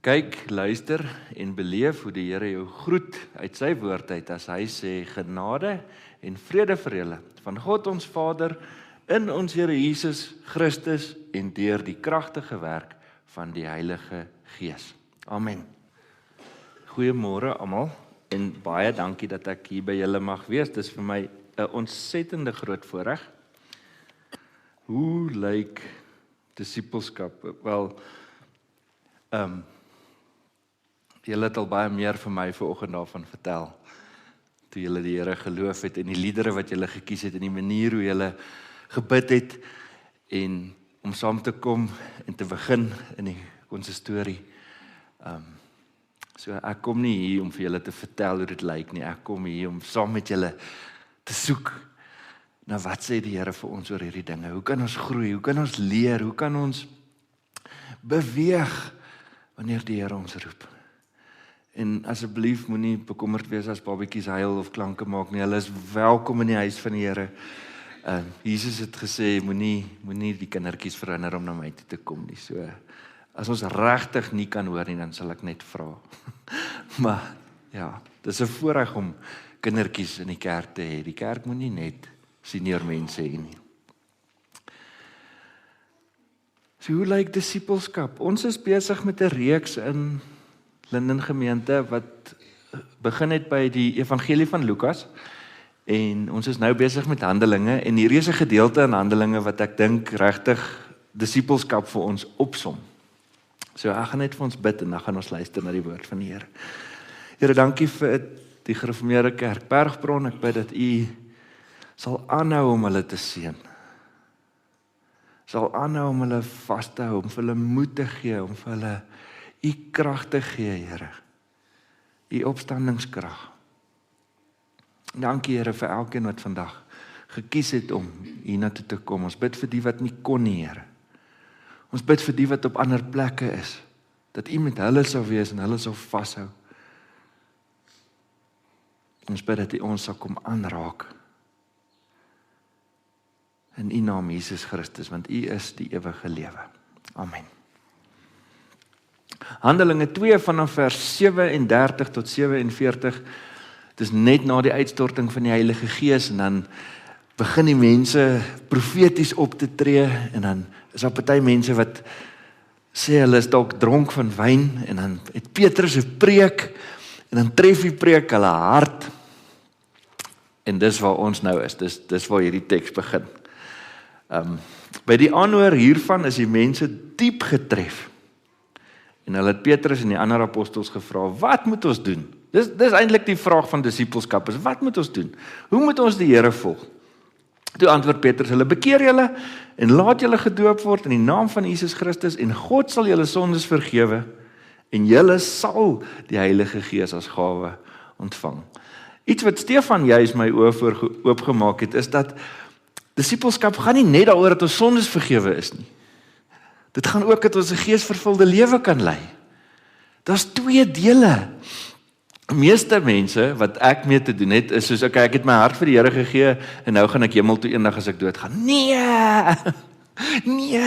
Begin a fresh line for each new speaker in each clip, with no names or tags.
Kyk, luister en beleef hoe die Here jou groet uit sy woord uit as hy sê genade en vrede vir julle van God ons Vader in ons Here Jesus Christus en deur die kragtige werk van die Heilige Gees. Amen. Goeiemôre almal en baie dankie dat ek hier by julle mag wees. Dit is vir my 'n ontsettende groot voorreg. Hoe lyk disippelskap? Wel, julle het al baie meer vir my vanoggend daarvan vertel, toe julle die Here geloof het en die liedere wat julle gekies het en die manier hoe julle gebid het en om saam te kom en te begin in die konsistorie. So ek kom nie hier om vir julle te vertel hoe dit lyk nie, ek kom hier om saam met julle te soek na wat sê die Here vir ons oor hierdie dinge. Hoe kan ons groei? Hoe kan ons leer? Hoe kan ons beweeg wanneer die Here ons roep? En asseblief moenie bekommerd wees as babatjies huil of klanke maak nie. Hulle is welkom in die huis van die Here. Jesus het gesê, moenie die kindertjies verhinder om na my toe te kom nie. So, as ons regtig nie kan hoor nie, dan sal ek net vra. Maar ja, dis 'n voorreg om kindertjies in die kerk te hê. Die kerk moet nie net senior mense hê nie. So hoe lyk disippelskap? Ons is besig met 'n reeks in Linden gemeente wat begin het by die evangelie van Lukas en ons is nou besig met Handelinge en hier is 'n gedeelte in Handelinge wat ek dink regtig disippelskap vir ons opsom. So ek gaan net vir ons bid en dan gaan ons luister na die woord van die Here. Here, dankie vir die gereformeerde kerk Bergbron. Ek bid dat U sal aanhou om hulle te seën. Sal aanhou om hulle vas te hou, om vir hulle moed te gee, om vir hulle U krag te gee, Here. U opstandingskrag. Dankie, Here, vir elkeen wat vandag gekies het om hiernatoe te kom. Ons bid vir die wat nie kon nie, Here. Ons bid vir die wat op ander plekke is, dat U met hulle sal wees en hulle sal vashou. Ons bid dat U ons sal kom aanraak. In U naam Jesus Christus, want U is die ewige lewe. Amen. Handelinge 2 vanaf vers 37 tot 47, dit is net na die uitstorting van die Heilige Gees en dan begin die mense profeties op te tree en dan is daar party mense wat sê hulle is dalk dronk van wyn en dan het Petrus 'n preek en dan tref die preek hulle hart en dis waar ons nou is, dis waar hierdie teks begin. By die aanhoor hiervan is die mense diep getref en hulle het Petrus en die ander apostels gevra, wat moet ons doen? Dis eintlik die vraag van disippelskap, is wat moet ons doen? Hoe moet ons die Here volg? Toe antwoord Petrus, hulle bekeer julle en laat julle gedoop word in die naam van Jesus Christus en God sal julle sondes vergewe en julle sal die Heilige Gees as gawe ontvang. Iets wat Stefan juis my oë voor oopgemaak het, is dat disippelskap gaan nie net daaroor dat ons sondes vergewe is nie. Dit gaan ook dat ons 'n geesvervulde lewe kan lei. Daar's twee dele. Die meeste mense wat ek mee te doen het, is soos, okay, ek het my hart vir die Here gegee, en nou gaan ek hemel toe eendag as ek doodgaan. Nee,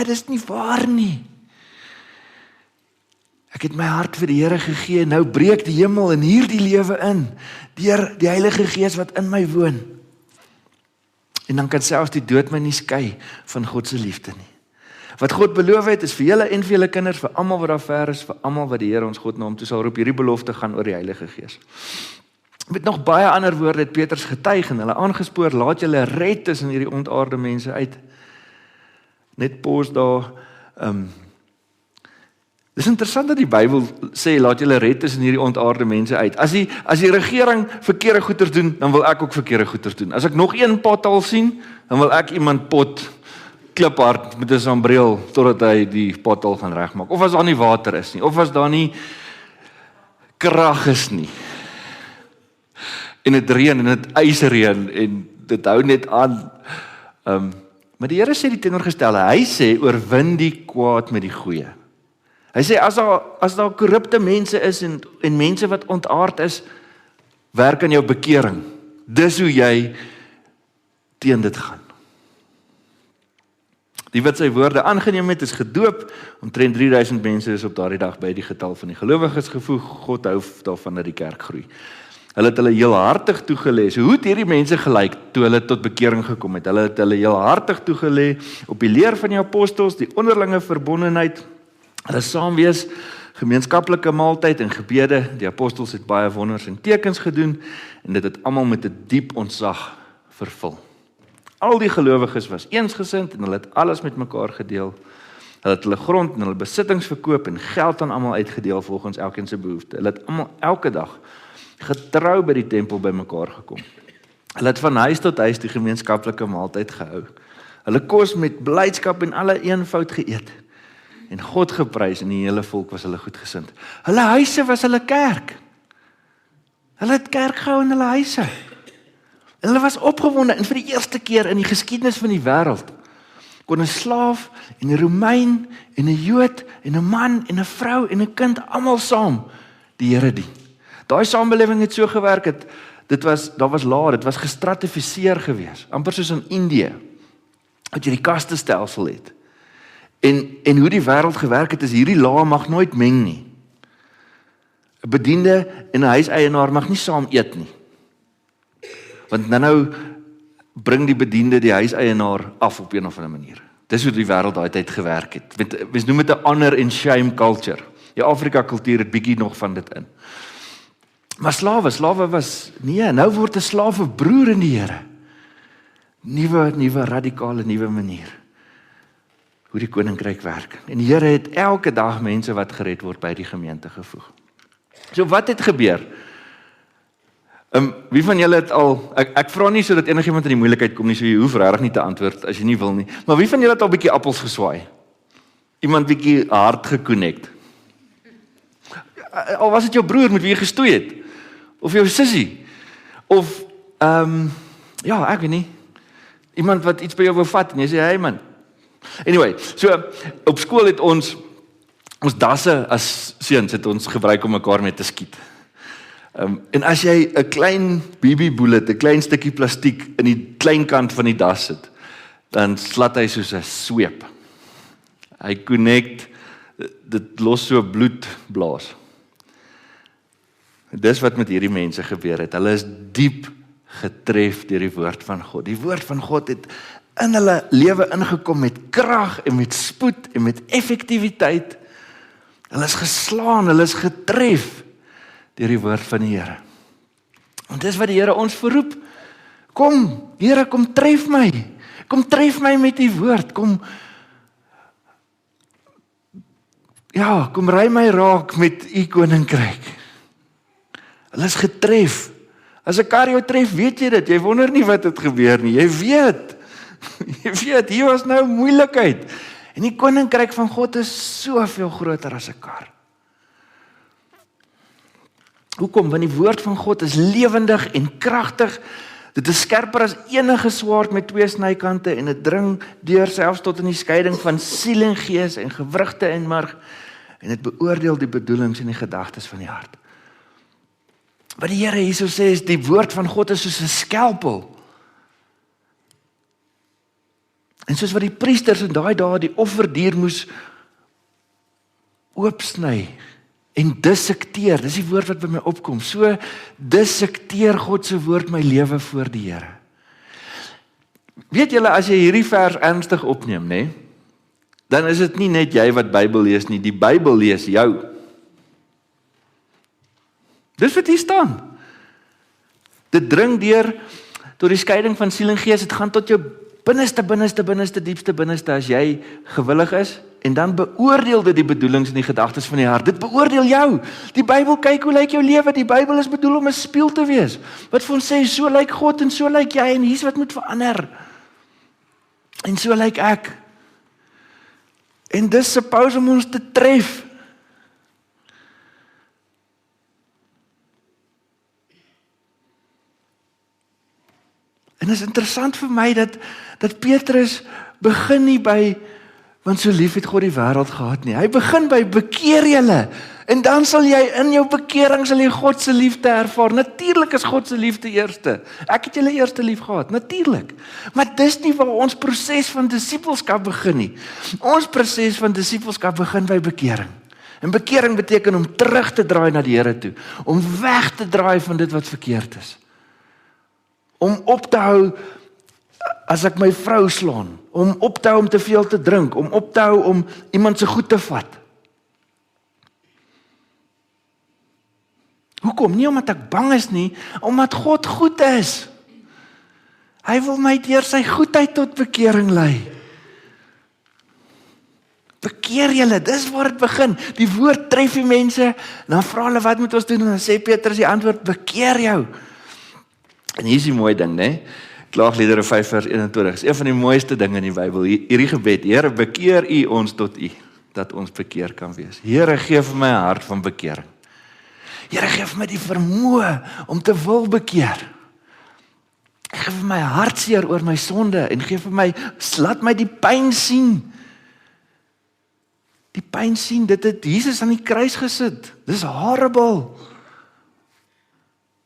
dis nie waar nie. Ek het my hart vir die Here gegee, nou breek die hemel in hierdie lewe in, deur die Heilige Gees wat in my woon. En dan kan selfs die dood my nie skei van God se liefde nie. Wat God beloof het, is vir julle en vir julle kinders, vir almal wat daar ver is, vir almal wat die Here ons God na hom toe sal roep. Hierdie belofte gaan oor die Heilige Gees. Met nog baie ander woorde het Petrus getuig en hulle aangespoor, laat julle red tussen hierdie ontaarde mense uit. Net pause daar. Dis interessant dat die Bybel sê, laat julle red tussen hierdie ontaarde mense uit. As die regering verkeerde goeders doen, dan wil ek ook verkeerde goeders doen. As ek nog een pothol sien, dan wil ek iemand kliphard met 'n sambreel totdat hy die pothol gaan regmaak. Of as daar nie water is nie, of as daar nie krag is nie. En dit reën en dit ysreën en dit hou net aan. Maar die Here sê die teenoorgestelde. Hy sê oorwin die kwaad met die goeie. Hy sê as daar korrupte mense is en mense wat ontaard is, werk aan jou bekering. Dis hoe jy teen dit gaan. Die wat sy woorde aangeneem het, is gedoop. Omtrent 3000 mense is op daardie dag by die getal van die gelowiges gevoeg. God hou daarvan dat die kerk groei. Hulle het hulle heel hartig toegelê. So hoe het hierdie mense gelyk toe hulle tot bekering gekom het? Hulle het hulle heel hartig toegelê op die leer van die apostels, die onderlinge verbondenheid, hulle saamwees, gemeenskaplike maaltyd en gebede. Die apostels het baie wonders en tekens gedoen en dit het almal met 'n diep ontzag vervul. Al die gelowiges was eensgesind en hulle het alles met mekaar gedeel. Hulle het hulle grond en hulle besittings verkoop en geld aan almal uitgedeel volgens elkeen se behoefte. Hulle het almal elke dag getrou by die tempel by mekaar gekom. Hulle het van huis tot huis die gemeenskaplike maaltyd gehou. Hulle kos met blydskap en alle eenvoud geëet. En God geprys en die hele volk was hulle goedgesind. Hulle huise was hulle kerk. Hulle het kerk gehou in hulle huise. En hulle was opgewonde en vir die eerste keer in die geskiedenis van die wêreld kon 'n slaaf en 'n Romein en 'n Jood en 'n man en 'n vrou en 'n kind almal saam die Here dien. Daai samelewing het so gewerk, daar was laer, dit was gestratifiseer gewees, amper soos in Indië, wat jy die kastestelsel het. En hoe die wêreld gewerk het, is hierdie lae mag nooit meng nie. 'n Bediende en 'n huiseienaar mag nie saam eet nie. Want nou bring die bediende die huiseienaar af op een of ander manier. Dis hoe die wêreld daai tyd gewerk het. Mens noem dit 'n honor and shame culture. Die Afrika kultuur het bietjie nog van dit in. Maar slawe was, nee, nou word 'n slaaf 'n broer in die Here. Nuwe radikale nuwe manier hoe die koninkryk werk. En die Here het elke dag mense wat gered word by die gemeente gevoeg. So wat het gebeur? Wie van julle het al, ek vra nie sodat enigiemand in die moeilikheid kom nie, so jy hoef regtig nie te antwoord as jy nie wil nie. Maar wie van julle het al bietjie appels geswaai? Iemand bietjie hard geconnect? Al was dit jou broer met wie jy gestoei het? Of jou sussie? Of, ja, ek weet nie. Iemand wat iets by jou wou vat en jy sê, hey man. Anyway, so op skool het ons dasse as seuns het ons gebruik om mekaar mee te skiet. En as jy 'n klein BB-bullet, 'n klein stukkie plastiek in die klein kant van die das sit, dan slat hy soos 'n sweep. Hy connect, dit los so bloedblaas. Dis wat met hierdie mense gebeur het. Hulle is diep getref deur die woord van God. Die woord van God het in hulle lewe ingekom met krag en met spoed en met effektiwiteit. Hulle is geslaan, hulle is getref deur die woord van die Here. En dis wat die Here ons verroep. Kom, Here, kom tref my. Kom tref my met die woord. Kom ry my raak met u koninkryk. Hulle is getref. As 'n kar jou tref, weet jy dit. Jy wonder nie wat het gebeur nie. Jy weet. Jy weet, hier was nou moeilikheid. En die koninkryk van God is soveel groter as 'n kar. Hoekom? Want die woord van God is lewendig en kragtig. Dit is skerper as enige swaard met 2 snykante en dit dring deur selfs tot in die skeiding van siel en gees en gewrigte en marg en dit beoordeel die bedoelings en die gedagtes van die hart. Wat die Here hierso sê is die woord van God is soos 'n skalpel. En soos wat die priesters in daai dae die offerdier moes oopsny en dissekteer, dis die woord wat by my opkom, so dissekteer God se woord my lewe voor die Here. Weet julle, as jy hierdie vers ernstig opneem, nê, dan is dit nie net jy wat Bybel lees nie, die Bybel lees jou. Dis wat hier staan. Dit dring deur tot die skeiding van siel en gees, dit gaan tot jou diepste binneste as jy gewillig is, en dan beoordeel dit die bedoelings en die gedagtes van die hart. Dit beoordeel jou. Die Bybel kyk hoe lyk jou lewe. Die Bybel is bedoel om 'n spieël te wees. Wat vir ons sê, so lyk God en so lyk jy en hier's wat moet verander. En so lyk ek. En dis suppose om ons te tref. En is interessant vir my dat Petrus begin nie by, want so lief het God die wêreld gehad nie. Hy begin by bekeer julle En dan sal jy in jou bekering sal jy God se liefde ervaar. Natuurlik is God se liefde eerste. Ek het julle eerste lief gehad, natuurlik. Maar dis nie waar ons proses van disippelskap begin nie. Ons proses van disippelskap begin by bekering. En bekering beteken om terug te draai na die Here toe, om weg te draai van dit wat verkeerd is. Om op te hou as ek my vrou slaan, om op te hou om te veel te drink, om op te hou om iemand se goed te vat. Hoekom? Nie omdat ek bang is nie, omdat God goed is. Hy wil my deur sy goedheid tot bekering lei. Bekeer julle, dis waar dit begin. Die woord tref die mense, dan vra hulle wat moet ons doen, en dan sê Petrus die antwoord, bekeer jou. En hier is die mooi ding, né? Klaagliedere 5:21 is een van die mooiste dinge in die Bybel. Hierdie gebed, Here, bekeer U ons tot U, dat ons bekeer kan wees. Here, gee vir my 'n hart van bekering. Here, gee vir my die vermoë om te wil bekeer. Gee vir my hartseer oor my sonde en gee vir my, laat my die pyn sien. Die pyn sien, dit het Jesus aan die kruis gesit. Dis horrible.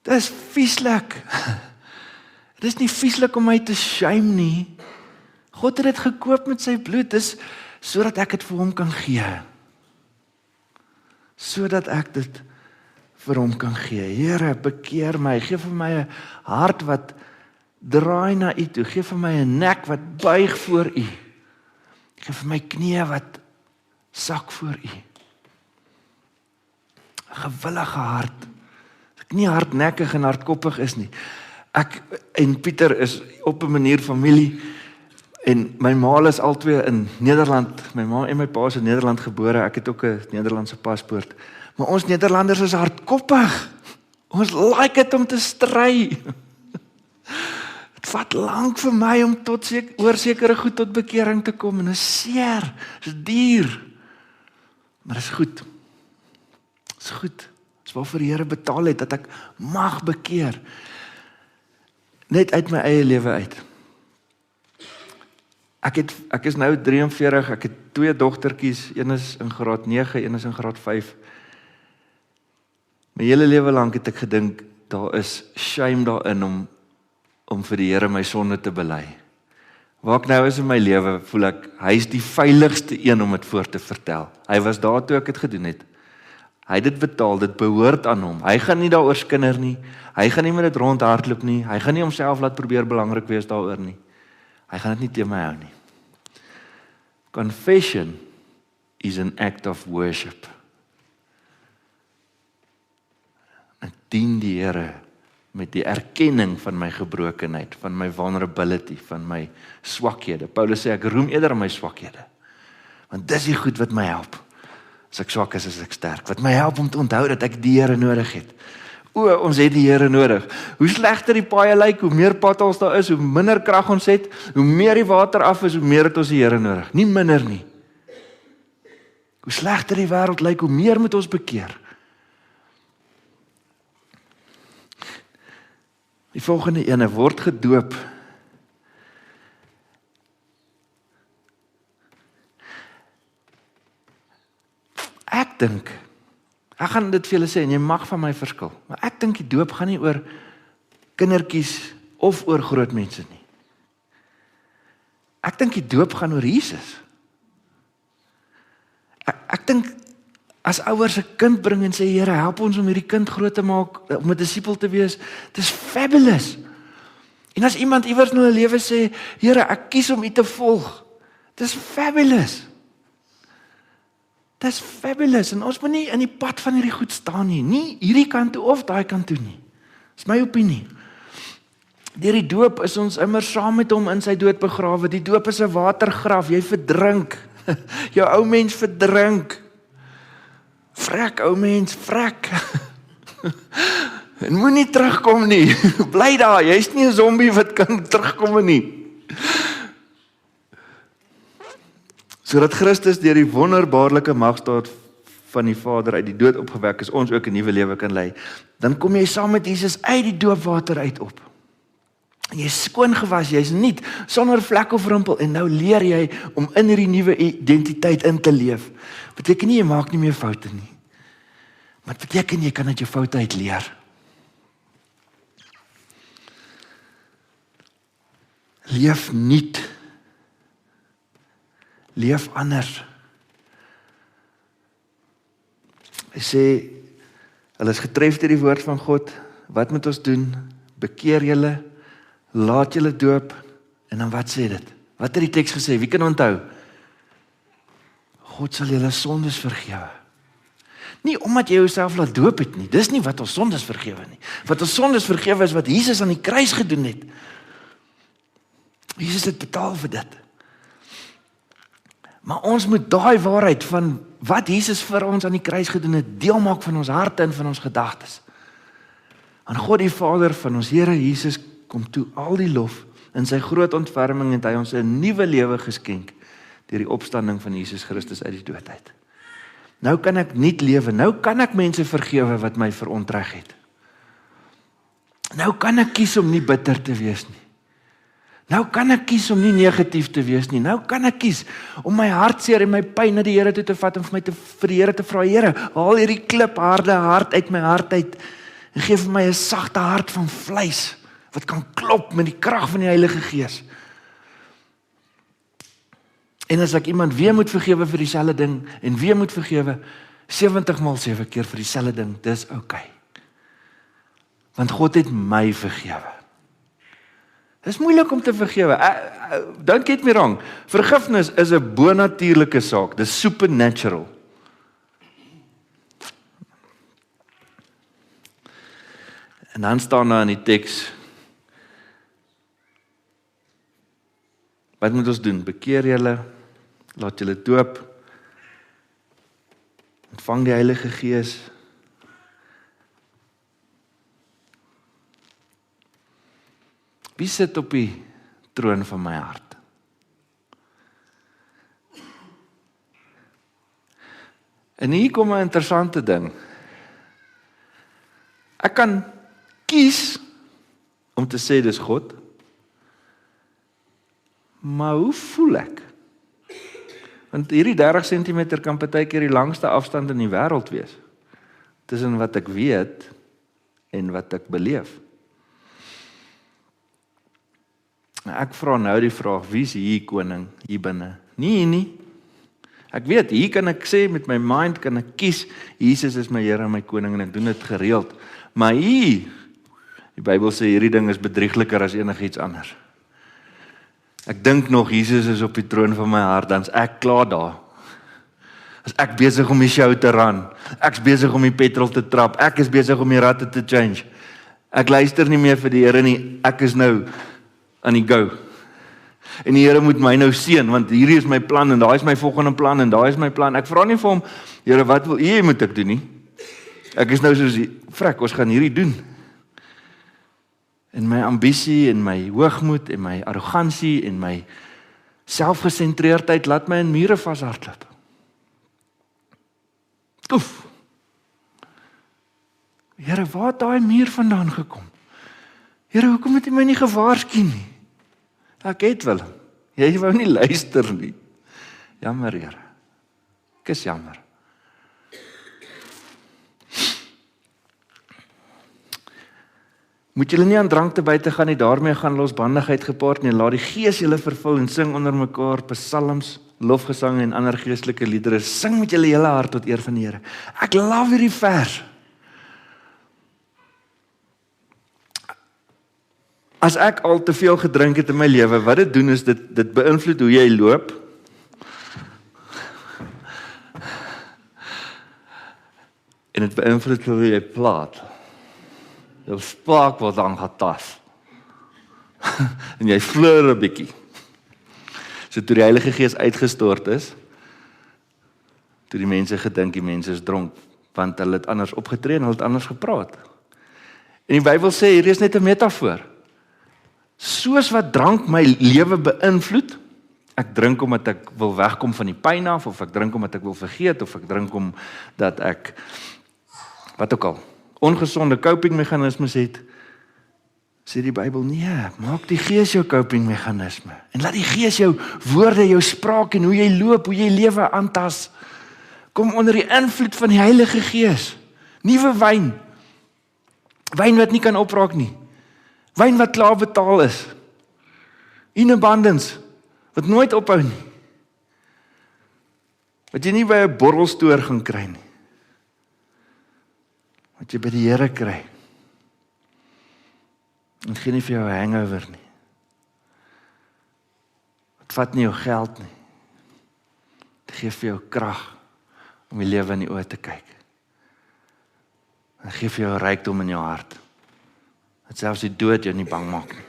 Dis vieslik. Dis nie vieslik om my te shame nie. God het dit gekoop met sy bloed, dis sodat ek dit vir hom kan gee. Sodat ek dit vir hom kan gee. Here, bekeer my, gee vir my 'n hart wat draai na U toe, gee vir my 'n nek wat buig voor U. Gee vir my knieë wat sak voor U. 'n Gewillige hart. Ek nie hardnekkig en hardkoppig is nie. Ek en Pieter is op 'n manier familie en my ma is albei in Nederland. My ma en my pa is in Nederland gebore. Ek het ook 'n Nederlandse paspoort. Maar ons Nederlanders is hardkoppig. Ons like dit om te stry. Dit vat lank vir my om oor sekere goed tot bekering te kom en dit is seer, dit is duur. Maar dit is goed. Dit is goed. Dit is waarvoor die Here betaal het, dat ek mag bekeer. Net uit my eie lewe uit. Ek is nou 43, ek het 2 dogtertjies, een is in graad 9, een is in graad 5. My hele lewe lank het ek gedink, daar is shame daarin om vir die Here my sonde te bely. Waar ek nou is in my lewe, voel ek, hy is die veiligste een om dit voor te vertel. Hy was daar toe ek het gedoen het. Hy het dit betaal, dit behoort aan hom. Hy gaan nie daaroor skinder nie. Hy gaan nie met dit rondhardloop nie. Hy gaan nie homself laat probeer belangrik wees daaroor nie. Hy gaan dit nie teen my hou nie. Confession is an act of worship. Ek dien die Here met die erkenning van my gebrokenheid, van my vulnerability, van my swakhede. Paulus sê ek roem eerder my swakhede. Want dis die goed wat my help. As ek swak is ek sterk. Wat my help om te onthou dat ek die Here nodig het. Ons het die Here nodig. Hoe slegter die paaie lyk, hoe meer potholes daar is, hoe minder krag ons het, hoe meer die water af is, hoe meer het ons die Here nodig. Nie minder nie. Hoe slegter die wêreld lyk, hoe meer moet ons bekeer. Die volgende ene, word gedoop. Ek dink, ek gaan dit vir julle sê, en jy mag van my verskil, maar ek dink die doop gaan nie oor kindertjies of oor groot mense nie. Ek dink die doop gaan oor Jesus. Ek dink, as ouers 'n kind bring en sê, Here, help ons om hierdie kind groot te maak, om 'n disipel te wees, dis fabulous. En as iemand iewers in hulle lewe sê, Here, ek kies om U te volg, dis fabulous. Dis fabulous, en ons moet nie in die pad van hierdie goed staan nie hierdie kant toe of daai kant toe nie. Dis my opinie. Deur die doop is ons immer saam met hom in sy dood begrawe. Die doop is 'n watergraf, jy verdrink. Jou ou mens verdrink. Vrek, ou mens, vrek. En moenie terugkom nie. Bly daar, jy's nie 'n zombie wat kan terugkom nie. Sodat Christus deur die wonderbaarlike magstaat van die Vader uit die dood opgewek is, ons ook 'n nuwe lewe kan lei. Dan kom jy saam met Jesus uit die doopwater uit op. En jy is skoon gewas, jy is nuut, sonder vlek of rimpel, en nou leer jy om in hierdie nuwe identiteit in te leef. Beteken nie jy maak nie meer foute nie. Wat beteken jy kan uit jou foute uit leer? Leef nuut. Leef anders. Hy sê, hulle is getref deur die woord van God. Wat moet ons doen? Bekeer julle, laat julle doop, en dan wat sê dit? Wat het die teks gesê? Wie kan onthou? God sal julle sondes vergewe. Nie omdat jy jouself laat doop het nie. Dis nie wat ons sondes vergewe nie. Wat ons sondes vergewe is wat Jesus aan die kruis gedoen het. Jesus het betaal vir dit. Maar ons moet daai waarheid van wat Jesus vir ons aan die kruis gedoen het, deel maak van ons harte en van ons gedagtes. Aan God die Vader van ons Here Jesus kom toe al die lof. In sy groot ontferming het hy ons 'n nuwe lewe geskenk deur die opstanding van Jesus Christus uit die dood uit. Nou kan ek nuut lewe. Nou kan ek mense vergewe wat my verontreg het. Nou kan ek kies om nie bitter te wees nie. Nou kan ek kies om nie negatief te wees nie. Nou kan ek kies om my hartseer en my pyn na die Here toe te vat en vir die Here te vra, Here, haal hierdie klipharde hart uit my hart uit en gee vir my 'n sagte hart van vleis wat kan klop met die krag van die Heilige Gees. En as ek iemand weer moet vergewe vir dieselfde ding en weer moet vergewe 70x7 keer vir dieselfde ding, dis okay. Want God het my vergewe. Dis moeilik om te vergewe. Don't get me wrong. Vergifnis is 'n bonatuurlike saak. Dis supernatural. En dan staan daar in die teks, wat moet ons doen? Bekeer julle, laat julle doop, ontvang die Heilige Gees. Wie sit op die troon van my hart? En hier kom 'n interessante ding. Ek kan kies om te sê dis God, maar hoe voel ek? Want hierdie 30 cm kan partykeer die langste afstand in die wêreld wees, tussen wat ek weet en wat ek beleef. Ek vra nou die vraag, wie is hier koning, hier binne? Nie. Ek weet, hier kan ek sê, met my mind kan ek kies, Jesus is my Here en my koning, en ek doen dit gereeld. Maar hier, die Bybel sê, hierdie ding is bedriegliker as enigiets anders. Ek dink nog, Jesus is op die troon van my hart, dan is ek klaar daar. As ek besig om die show te run, ek is besig om die petrol te trap, ek is besig om die ratte te change. Ek luister nie meer vir die Here nie, ek is nou aan die go. En die Here moet my nou seën, want hierdie is my plan, en daar is my volgende plan, en daar is my plan. Ek vra nie vir hom, Here, wat wil jy moet ek doen nie? Ek is nou soos, frek, ons gaan hierdie doen. En my ambisie, en my hoogmoed, en my arrogansie, en my selfgesentreerdheid, laat my in mure vashardloop. Oef! Here, waar het daai muur vandaan gekom? Here, hoekom het jy my nie gewaarsku nie? Ek het wel. Jy wou nie luister nie. Jammer, Here. Ek is jammer. Moet julle nie aan drank te buite gaan nie, daarmee gaan losbandigheid gepaard nie. Laat die Gees julle vervul en sing onder mekaar psalms, lofgesange en ander geestelike liedere. Sing met julle hele hart tot eer van die Here. Ek love hierdie vers. As ek al te veel gedrink het in my lewe, wat dit doen is, dit beïnvloed hoe jy loop. En dit beïnvloed hoe jy praat. Jou spraak word aangetast. En jy vloer 'n bietjie. So toe die Heilige Gees uitgestort is, toe die mense gedink die mense is dronk, want hulle het anders opgetree en hulle het anders gepraat. En die Bybel sê, hier is net 'n metafoor. Soos wat drank my lewe beïnvloed, ek drink omdat ek wil wegkom van die pyn af, of ek drink omdat ek wil vergeet, of ek drink omdat ek, wat ook al, ongesonde copingmeganismes het, sê die Bybel, nee, maak die Gees jou copingmeganisme, en laat die Gees jou woorde, jou spraak, en hoe jy loop, hoe jy lewe aantas, kom onder die invloed van die Heilige Gees, Nuwe wyn. Wyn wat nie kan opraak nie. Wyn wat klaar betaal is. In abundance, wat nooit ophou nie. Wat jy nie by 'n borrelstoer gaan kry nie. Wat jy by die Here kry. En gee nie vir jou 'n hangover nie. Dit vat nie jou geld nie. Dit gee vir jou krag om die lewe in die oë te kyk. Dit gee vir jou rykdom in jou hart. Dat selfs die dood jou nie bang maak nie.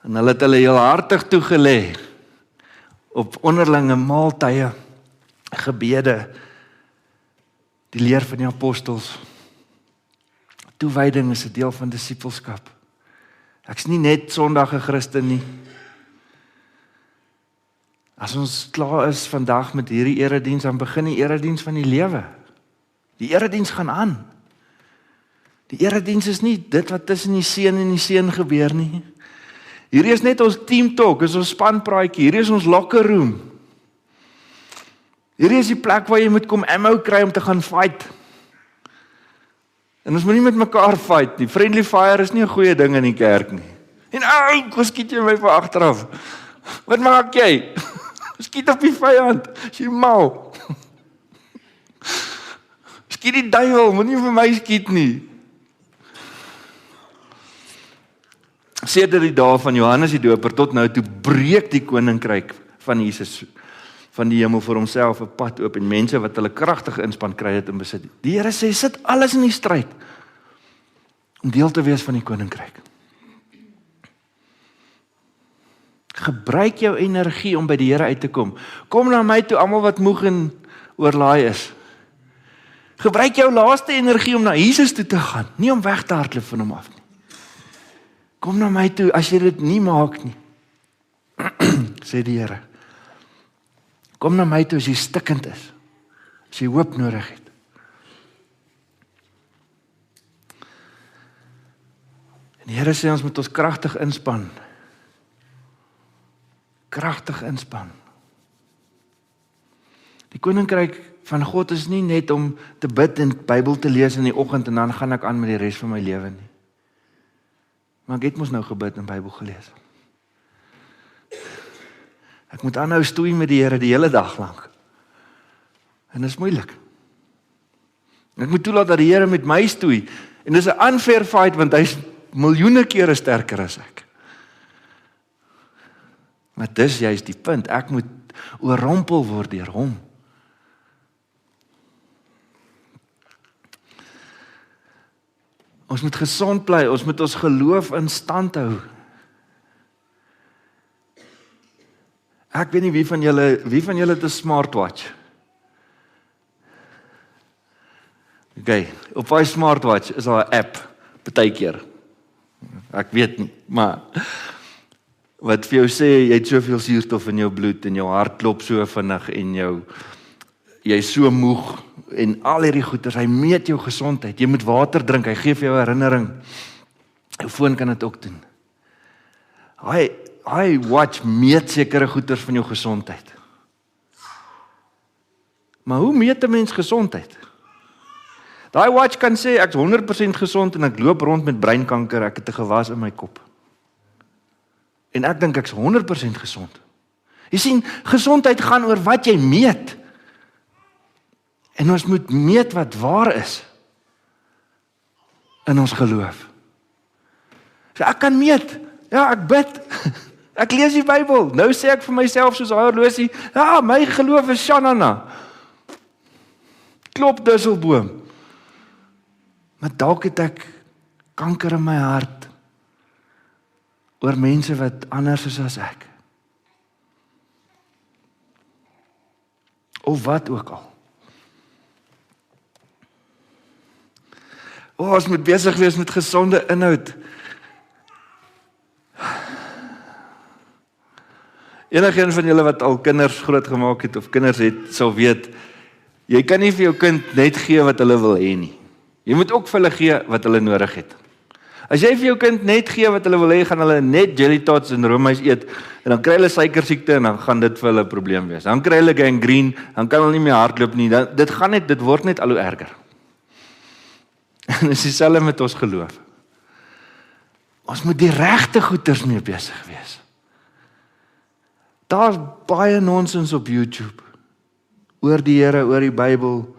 En hulle het hulle heel hartig toegelê op onderlinge maaltye, gebede, die leer van die apostels. Toewyding is 'n deel van disippelskap. Ek's nie net Sondag 'n Christen nie. As ons klaar is vandag met hierdie erediens, dan begin die erediens van die lewe. Die erediens gaan aan. Die erediens is nie dit wat tussen die seun en die seun gebeur nie. Hierdie is net ons team talk, is ons spanpraatjie, hierdie is ons locker room. Hierdie is die plek waar jy moet kom ammo kry om te gaan fight. En ons moet nie met mekaar fight nie. Friendly fire is nie 'n goeie ding in die kerk nie. En hoe skiet jy my van agteraf? Wat maak jy? Skiet op die vyand, as jy mal. Skiet die duiwel, moet nie vir my skiet nie. Sedert die dae van Johannes die Doper tot nou toe breek die koninkryk van Jesus van die hemel vir homself 'n pad oop en mense wat hulle kragtige inspann kry het en besit. Die Here sê, sit alles in die stryd om deel te wees van die koninkryk. Gebruik jou energie om by die Here uit te kom. Kom na my toe, almal wat moeg en oorlaai is. Gebruik jou laaste energie om na Jesus toe te gaan, nie om weg te hardloop van hom af nie. Kom na my toe as jy dit nie maak nie, sê die Here. Kom na my toe as jy stikkend is, as jy hoop nodig het. En die Here sê ons moet ons kragtig inspann. Kragtig inspann. Die koninkryk van God is nie net om te bid en Bybel te lees in die oggend en dan gaan ek aan met die res van my lewe nie. Maar ek het mos nou gebid en Bybel gelees. Ek moet aanhou stoei met die Here die hele dag lank. En dit is moeilik. Ek moet toelaat dat die Here met my stoei. En dis 'n unfair fight want hy's miljoene kere sterker as ek. Maar dis juist die punt. Ek moet oorrompel word deur hom. Ons moet gesond bly, ons moet ons geloof in stand hou. Ek weet nie wie van julle het 'n smartwatch. Okay, op daai smartwatch is daar 'n app, partykeer. Ek weet nie, maar wat vir jou sê jy het soveel suurstof in jou bloed en jou hart klop so vinnig en jy's so moeg en al hierdie goeters, hy meet jou gesondheid. Jy moet water drink, hy gee vir jou herinnering. Jou foon kan dit ook doen. Hy watch meet sekere goeters van jou gesondheid. Maar hoe meet 'n mens gesondheid? Daai watch kan sê ek's 100% gesond en ek loop rond met breinkanker, ek het 'n gewas in my kop. En ek dink ek's 100% gesond. Jy sien, gesondheid gaan oor wat jy meet. En ons moet meet wat waar is in ons geloof. So ek kan meet. Ja, ek bid. Ek lees die Bybel. Nou sê ek vir myself soos 'n horlosie, ja, my geloof is Shanana. Klop dusselboom. Maar dalk het ek kanker in my hart oor mense wat anders is as ek. Of wat ook al. Ons moet besig wees met gesonde inhoud. Enigeen van julle wat al kinders grootgemaak het of kinders het, sal weet, jy kan nie vir jou kind net gee wat hulle wil hê nie. Jy moet ook vir hulle gee wat hulle nodig het. As jy vir jou kind net gee wat hulle wil hê, gaan hulle net jelly tots en roomys eet, en dan kry hulle suikersiekte en dan gaan dit vir hulle 'n probleem wees. Dan kry hulle gangrene, dan kan hulle nie meer hardloop nie. Dit word net al hoe erger. En dit is dieselfde met ons geloof. Ons moet die regte goeters mee besig wees. Daar's baie nonsens op YouTube. Oor die Here, oor die Bybel,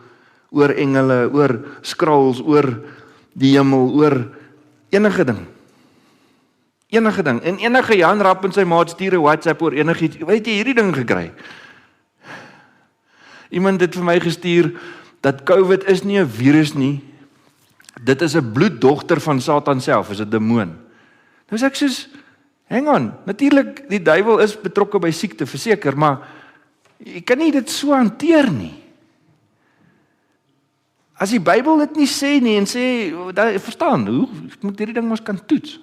oor engele, oor scrolls, oor die hemel, oor enige ding. Enige ding. En enige Jan Rapp en sy maat stuur 'n WhatsApp oor enigiets. Weet jy hierdie ding gekry? Iemand het vir my gestuur dat COVID is nie 'n virus nie. Dit is 'n bloeddogter van Satan self, is 'n demoon. Nou sê ek soos, hang on, natuurlik die duiwel is betrokke by siekte, verseker, maar jy kan nie dit so hanteer nie. As die Bybel dit nie sê nie en sê, verstaan, hoe moet hierdie ding ons kan toets?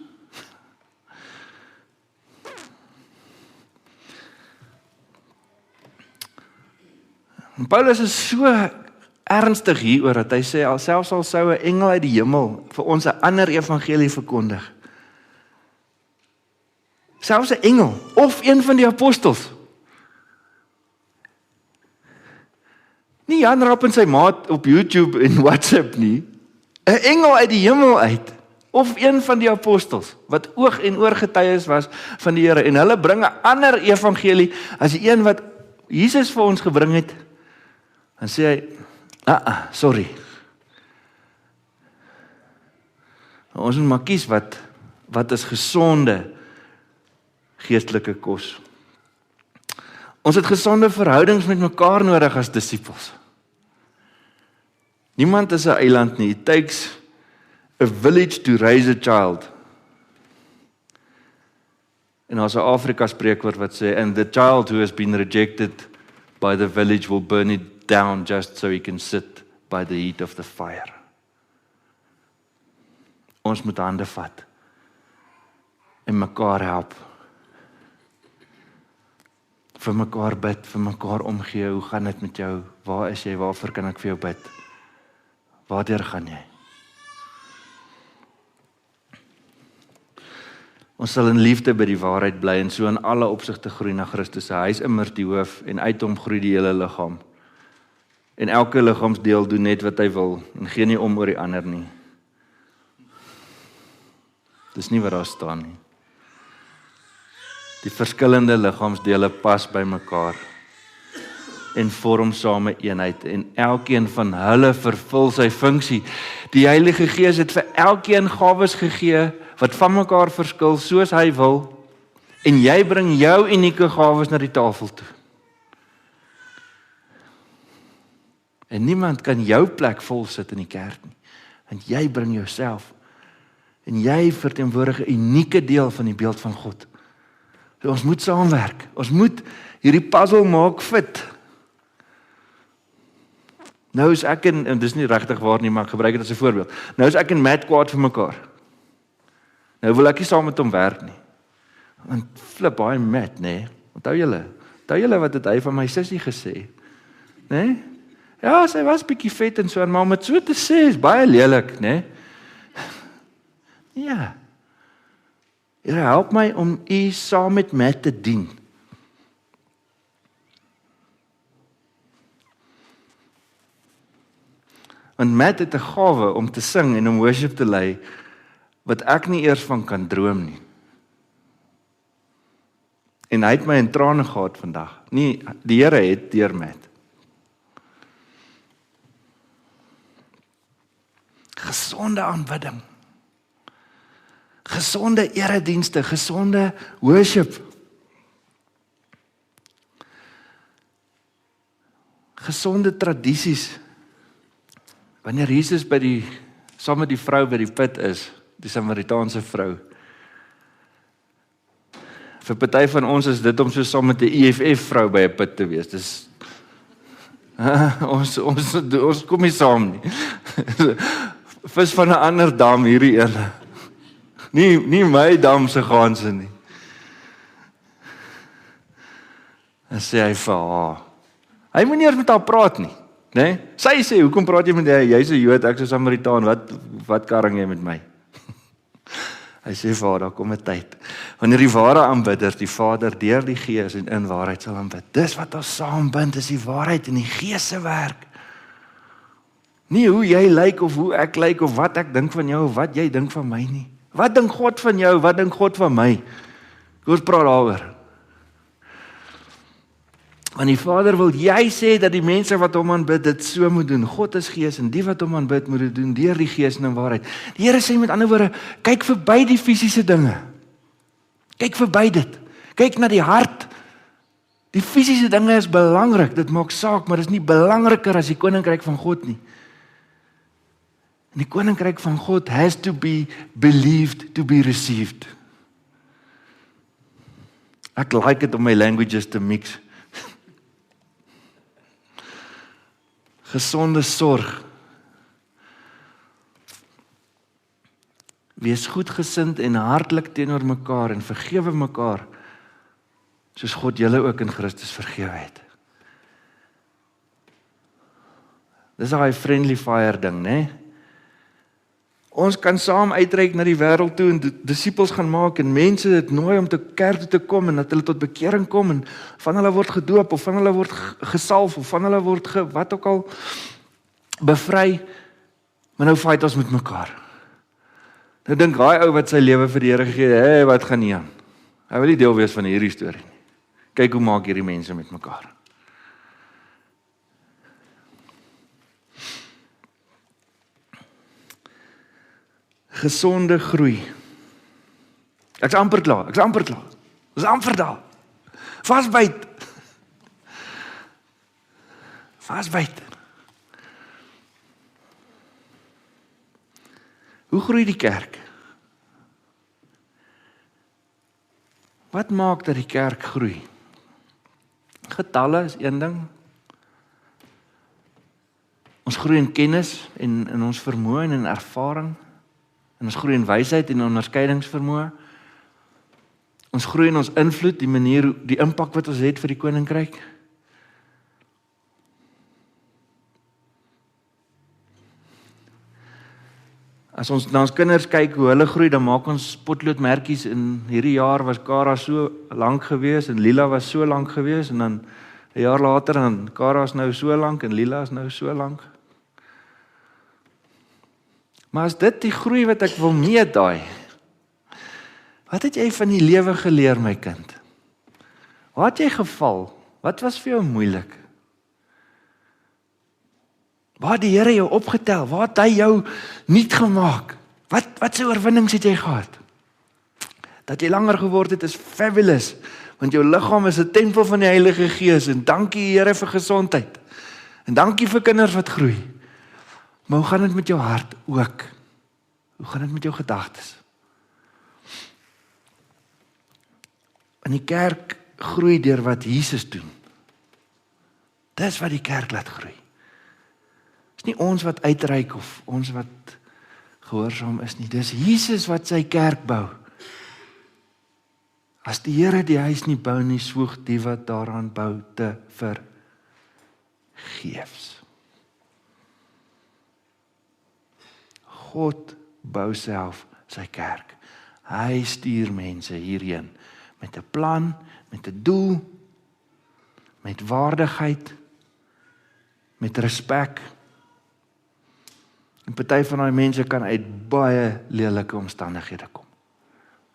En Paulus is so ernstig hieroor dat hy sê, selfs al sou 'n engel uit die hemel vir ons 'n ander evangelie verkondig. Selfs 'n engel of een van die apostels. Nie Jan Rapp en sy maat op YouTube en WhatsApp nie. 'n Engel uit die hemel uit. Of een van die apostels, wat oog en oor getuies was van die Here. En hulle bring 'n ander evangelie as die een wat Jesus vir ons gebring het. Dan sê hy, sorry. Ons moet maar kies wat is gesonde geestelike kos. Ons het gesonde verhoudings met mekaar nodig as disippels. Niemand is 'n eiland nie. It takes a village to raise a child. En daar's 'n Afrika spreekwoord wat sê, and the child who has been rejected by the village will burn it down just so he can sit by the heat of the fire. Ons moet hande vat en mekaar help. Vir mekaar bid, vir mekaar omgee. Hoe gaan dit met jou? Waar is jy? Waarvoor kan ek vir jou bid? Waartoe gaan jy? Ons sal in liefde by die waarheid bly en so in alle opsigte groei na Christus. Hy is immers die hoof en uit hom groei die hele liggaam. En elke liggaamsdeel doen net wat hy wil en gee nie om oor die ander nie. Dis nie wat daar staan nie. Die verskillende liggaamsdele pas by mekaar en vorm same eenheid en elkeen van hulle vervul sy funksie. Die Heilige Gees het vir elkeen gawes gegee wat van mekaar verskil soos hy wil en jy bring jou unieke gawes na die tafel toe. En niemand kan jou plek vol sit in die kerk nie. Want jy bring jouself en jy verteenwoordig 'n unieke deel van die beeld van God. So ons moet saamwerk. Ons moet hierdie puzzle maak fit. Nou is ek en dis nie regtig waar nie, maar ek gebruik dit as 'n voorbeeld. Nou is ek en Matt kwaad vir mekaar. Nou wil ek nie saam met hom werk nie. Want flip baie Matt, nee. Onthou julle wat het hy van my sussie gesê? Nee? Ja, sy was bietjie vet en so, maar om dit so te sê is baie lelik, nee? Ja. Here, help my om u saam met Matt te dien. Want Matt het 'n gawe om te sing en om worship te lei wat ek nie eers van kan droom nie. En hy het my in trane gehad vandag. Nie, die Here het deur Matt. Gesonde aanbidding. Gesonde eredienste, gesonde worship. Gesonde tradisies. Wanneer Jesus saam met die vrou by die put is, die Samaritaanse vrou. Vir party van ons is dit om so saam met 'n EFF vrou by 'n put te wees. Dis ons kom nie saam nie. Vis van 'n ander dam hierdie een. Nie my dam se ganse nie. En sê hy vir haar. Hy moet nie eers met haar praat nie, né? Sy sê, "Hoekom praat jy met hy? Jy's 'n Jood, ek's 'n Samaritaan. Wat karring jy met my?" Hy sê Vader, daar kom 'n tyd wanneer die ware aanbidder die Vader deur die Gees en in waarheid sal aanbid. Dis wat ons saambind, is die waarheid en die Gees se werk. Nie hoe jy lyk of hoe ek lyk of wat ek dink van jou of wat jy dink van my nie. Wat dink God van jou? Wat dink God van my? Ons praat daaroor. Want die Vader wil jy sê dat die mense wat hom aanbid dit so moet doen. God is Gees en die wat hom aanbid moet dit doen deur die Gees en in waarheid. Die Here sê met ander woorde, kyk verby die fisiese dinge. Kyk verby dit. Kyk na die hart. Die fisiese dinge is belangrik, dit maak saak, maar dit is nie belangriker as die koninkryk van God nie. En die koninkryk van God has to be believed to be received. Ek like it om my languages te mix. Gesonde sorg. Wees goedgesind en hartlik teenoor mekaar en vergewe mekaar, soos God julle ook in Christus vergewe het. Dis daai friendly fire ding, né? Ons kan saam uitreik na die wêreld toe en disippels gaan maak en mense dit nooi om te kerk toe te kom en dat hulle tot bekering kom en van hulle word gedoop of van hulle word gesalf of van hulle word wat ook al bevry. Maar nou fight ons met mekaar. Nou dink daai ou wat sy lewe vir die Here gegee het, hey, wat gaan nie aan? Hy wil nie deel wees van hierdie storie nie. Kyk hoe maak hierdie mense met mekaar. Gesonde groei. Ek's amper klaar. Ons amper daar. Vasbyt. Hoe groei die kerk? Wat maak dat die kerk groei? Getalle is een ding. Ons groei in kennis en in ons vermoë en in ervaring. En ons groei in wysheid en onderskeidingsvermoë. Ons groei in ons invloed, die manier, die impak wat ons het vir die koninkryk. As ons na ons kinders kyk hoe hulle groei, dan maak ons potloodmerkies en hierdie jaar was Kara so lank gewees en Lila was so lank gewees en dan 'n jaar later dan Kara is nou so lank en Lila is nou so lank. Maar as dit die groei wat ek wil meet daai, wat het jy van die lewe geleer, my kind? Waar het jy geval? Wat was vir jou moeilik? Waar het die Here jou opgetel? Waar het hy jou nuut gemaak? Wat se oorwinnings het jy gehad? Dat jy langer geword het is fabulous, want jou liggaam is 'n tempel van die Heilige Gees en dankie Here vir gesondheid. En dankie vir kinders wat groei. Maar hoe gaan dit met jou hart ook? Hoe gaan dit met jou gedagtes? En die kerk groei deur wat Jesus doen. Dis wat die kerk laat groei. Dis nie ons wat uitreik of ons wat gehoorsaam is nie. Dis Jesus wat sy kerk bou. As die Here die huis nie bou nie, swoeg die wat daaraan bou te vergeefs. God bou self sy kerk. Hy stuur mense hierheen met 'n plan, met 'n doel, met waardigheid, met respek. En party van daai mense kan uit baie lelike omstandighede kom.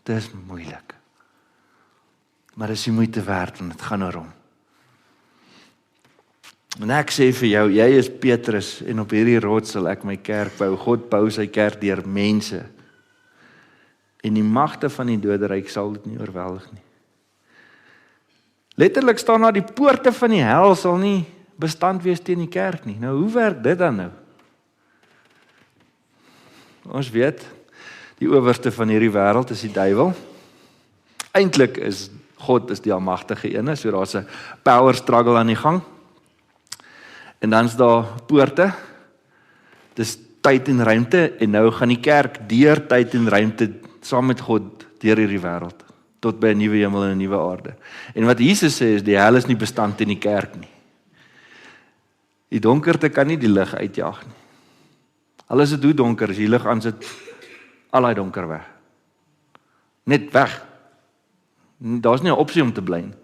Dit is moeilik. Maar dit is die moeite werd want dit gaan oor hom. En ek sê vir jou, jy is Petrus en op hierdie rots sal ek my kerk bou. God bou sy kerk deur mense. En die magte van die doderyk sal dit nie oorweldig nie. Letterlik staan daar die poorte van die hel sal nie bestand wees teen die kerk nie. Nou hoe werk dit dan nou? Ons weet, die owerste van hierdie wêreld is die duiwel. Eintlik is God is die almagtige een, so daar's 'n power struggle aan die gang. En dan is daar poorte. Dis tyd en ruimte en nou gaan die kerk deur tyd en ruimte saam met God deur hierdie wêreld tot by 'n nuwe hemel en 'n nuwe aarde. En wat Jesus sê is die hel is nie bestand in die kerk nie. Die donkerte kan nie die lig uitjaag nie. Al is dit hoe donker, as die lig aansit, al daai donker weg. Net weg. Daar's nie 'n opsie om te bly nie.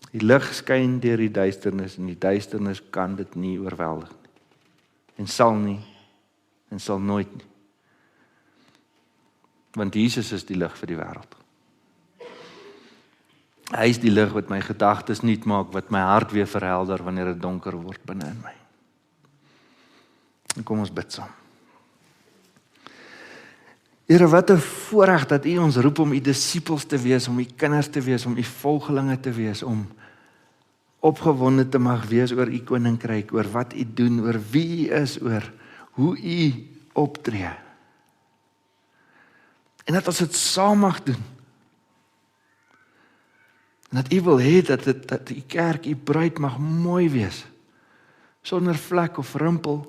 Die lig skyn deur die duisternis en die duisternis kan dit nie oorweldig nie. En sal nie en sal nooit nie. Want Jesus is die lig vir die wêreld. Hy is die lig wat my gedagtes nuut maak, wat my hart weer verhelder wanneer dit donker word binne in my. En kom ons bid saam. Here, wat 'n voorreg dat U ons roep om U disippels te wees, om U kinders te wees, om U volgelinge te wees, om opgewonde te mag wees oor U koninkryk, oor wat U doen, oor wie U is, oor hoe U optree. En dat ons dit saam mag doen. En dat U wil hê dat U kerk, U bruid mag mooi wees, sonder vlek of rimpel.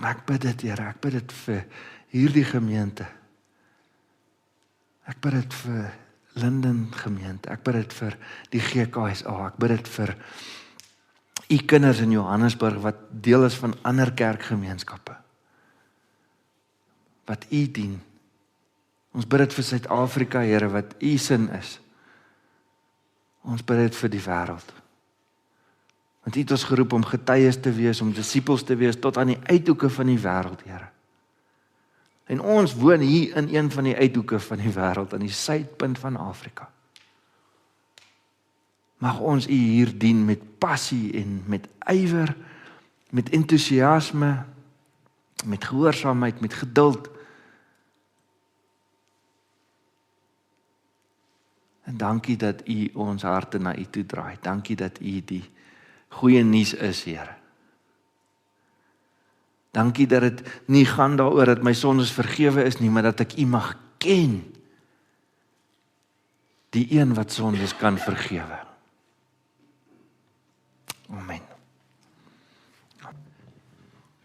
Ek bid dit, Here, ek bid dit vir hierdie gemeente. Ek bid dit vir Linden gemeente, ek bid dit vir die GKSA, ek bid dit vir U kinders in Johannesburg wat deel is van ander kerkgemeenskappe. Wat U dien. Ons bid dit vir Suid-Afrika, Here, wat U sin is. Ons bid dit vir die wêreld. Want U het ons geroep om getuies te wees, om disippels te wees tot aan die uithoeke van die wêreld, Here. En ons woon hier in een van die uithoeke van die wêreld, aan die suidpunt van Afrika. Mag ons U hier dien met passie en met ywer, met entoesiasme, met gehoorsaamheid, met geduld. En dankie dat U ons harte na U toe draai. Dankie dat U die goeie nuus is, Here. Dankie dat dit nie gaan daaroor dat my sondes vergewe is nie, maar dat ek U mag ken. Die een wat sondes kan vergewe. Amen.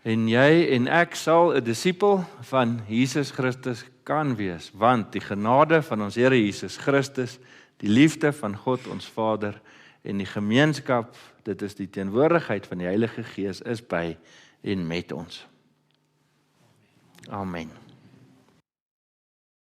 En jy en ek sal 'n disipel van Jesus Christus kan wees, want die genade van ons Here Jesus Christus, die liefde van God ons Vader en die gemeenskap, dit is die teenwoordigheid van die Heilige Gees, is by en met ons. Amen.